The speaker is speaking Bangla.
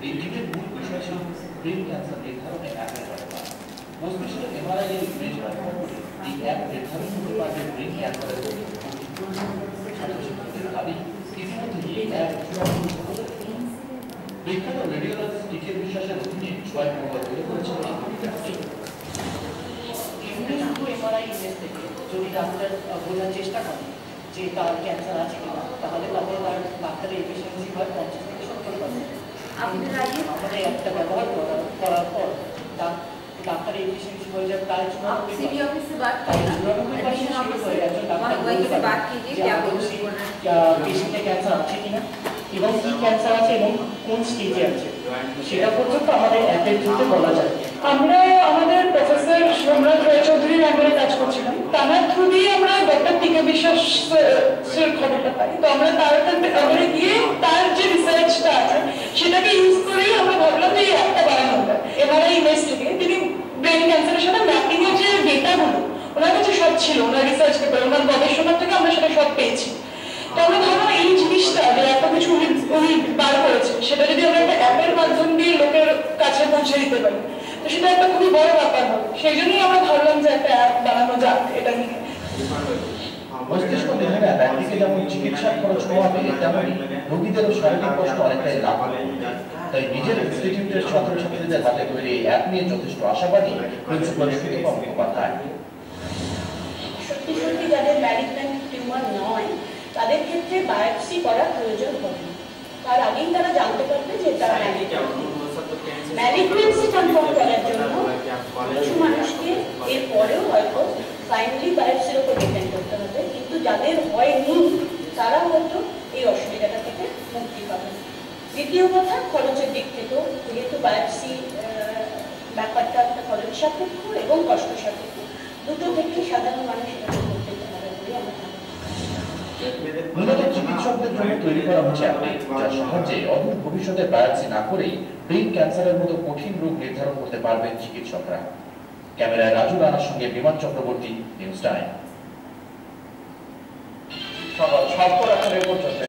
এই টিমের মূল বিষয় ছিল ব্রেন ক্যান্সার নির্ধারণে অ্যাপের ব্যবহার। মস্তিষ্কের এমআরআই এর ইমেজ ব্যবহার করে এই অ্যাপ নির্ধারণ করতে পারবে ব্রেন ক্যান্সারের ছাত্রছাত্রীদের দাবি ইতিমধ্যে এই অ্যাপ বিখ্যাত রেডিওলজিস্ট টিকের বিশ্বাসের অধীনে ৬ নম্বর তৈরি করেছিল এই কবিতাটি। শুধু এমআরআই ইমেজ থেকে যদি ডাক্তার বোঝার চেষ্টা করে যে তার ক্যান্সার আছে কিনা, তাহলে তাদের তার ডাক্তারের এফিসিয়েন্সি হয় ৫০ থেকে ৭০%। আমাদের একটা ব্যবহার করার পর ডাক্তারের এফিসিয়েন্সি হয়ে যাবে প্রায় ৯৪%। পেশেন্টের ক্যান্সার আছে কিনা এবং কি ক্যান্সার আছে এবং কোন স্টেজে আছে সেটা পর্যন্ত আমাদের অ্যাপের থ্রুতে বলা যায়। আমরা আমাদের প্রফেসর সোমনাথ রায়চৌধুরীর আন্ডারে কাজ করছিলাম, তার থ্রু দিয়ে আমরা ডক্টর টিকে বিশ্বাসের খবরটা পাই। তো আমরা তার আন্ডারে গিয়ে তার যে রিসার্চটা আছে সেটাকে ইউজ করেই আমরা ভাবলাম যে এই অ্যাপটা বানানো হবে। এবারে ইমেজ থেকে তিনি ব্রেন ক্যান্সারের সাথে ম্যাপিং এর যে ডেটাগুলো ওনার কাছে সব ছিল, ওনার রিসার্চ পেপার, ওনার গবেষণা থেকে আমরা সেটা সব পেয়েছি। তো আমরা ভাবলাম এই জিনিসটা যে একটা কিছু উনি বার করেছে সেটা যদি আমরা একটা অ্যাপের মাধ্যম দিয়ে লোকের কাছে পৌঁছে দিতে পারি তো সেটা একটা খুবই বড় ব্যাপার হবে। সেই জন্যই আমরা ভাবলাম যে একটা অ্যাপ বানানো যাক এটা নিয়ে। মস্তিষ্ক নিধনে একদিকে যেমন চিকিৎসার খরচ কমাবে, তেমনি রোগীদেরও শারীরিক কষ্ট অনেকটাই লাভ হবে। তাই নিজের ইনস্টিটিউটের ছাত্রছাত্রীদের হাতে তৈরি এই অ্যাপ নিয়ে যথেষ্ট আশাবাদী প্রিন্সিপাল সুদীপা মুখোপাধ্যায়। সত্যি সত্যি যাদের ম্যালিগন্যান্ট টিউমার নয় তাদের ক্ষেত্রে বায়োপসি করার প্রয়োজন হবে না, তার আগেই তারা জানতে পারবে যে তারা ম্যালিগন্যান্সি কনফার্ম করার জন্য কিছু মানুষকে এরপরেও হয়তো ফাইনালি বায়োপসির উপর ডিপেন্ড করতে হবে, কিন্তু যাদের হয়নি তারা হয়তো এই অসুবিধাটা থেকে মুক্তি পাবে। দ্বিতীয় কথা, খরচের দিক থেকেও যেহেতু বায়োপসি ব্যাপারটা একটা খরচ সাপেক্ষ এবং কষ্ট সাপেক্ষ, দুটো থেকেই সাধারণ মানুষ এটা করতে পারে বলে আমরা ভাবি। মূলত চিকিৎসকদের জন্য তৈরি করা হচ্ছে অ্যাপ, যা সহজে অদূর ভবিষ্যতে বায়োপসি না করেই ব্রেন ক্যান্সারের মতো কঠিন রোগ নির্ধারণ করতে পারবেন চিকিৎসকরা। ক্যামেরায় রাজু রানার সঙ্গে বিমান চক্রবর্তী, নিউজ টাইম। সকাল ৭টা পর্যন্ত